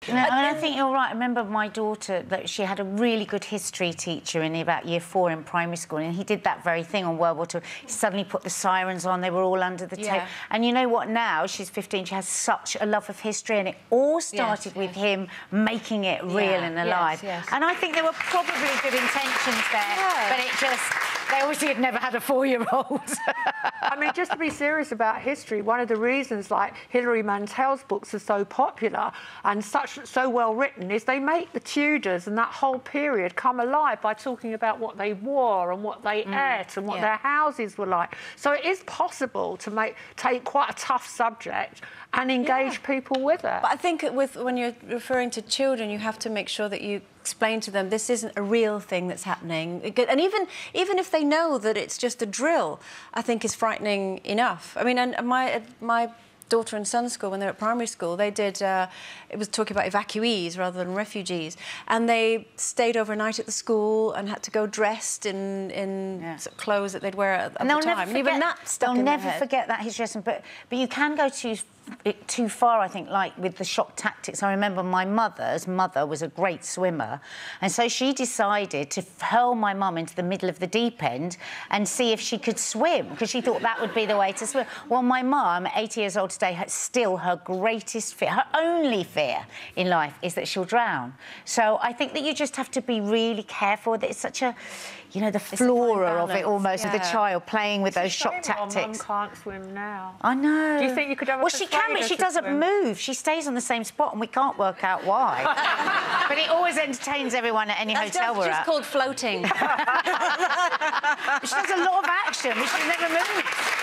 No, I think you're right. I remember my daughter, that she had a really good history teacher in about year 4 in primary school, and he did that very thing on World War II. He suddenly put the sirens on, they were all under the table. And you know what, now, she's 15, she has such a love of history, and it all started with him making it real and alive. And I think there were probably good intentions there, but it just... They obviously had never had a 4-year-old. I mean, just to be serious about history, one of the reasons, like, Hilary Mantel's books are so popular and so well written is they make the Tudors and that whole period come alive by talking about what they wore and what they ate and what their houses were like. So it is possible to take quite a tough subject and engage people with it. But I think when you're referring to children, you have to make sure that you explain to them this isn't a real thing that's happening. And even if they know that it's just a drill, I think is frightening enough. I mean, and my daughter and son's school, when they were at primary school, they did, it was talking about evacuees rather than refugees, and they stayed overnight at the school and had to go dressed in sort of clothes that they'd wear at the time. And even that stuck in their head. They'll never forget that history lesson, but you can go too far, I think, like with the shock tactics. I remember my mother's mother was a great swimmer, and so she decided to hurl my mum into the middle of the deep end and see if she could swim, because she thought that would be the way to swim. Well, my mum, 80 years old today, still her greatest fear, her only fear in life is that she'll drown. So I think that you just have to be really careful. That it's such a, you know, the flora of it almost, of the child playing with those shock tactics. Mum can't swim now. I know. Do you think you could have a Well, she can, but she doesn't move. She stays on the same spot, and we can't work out why. But it always entertains everyone at any hotel we're at. It's called floating. She does a lot of action, but she never moves.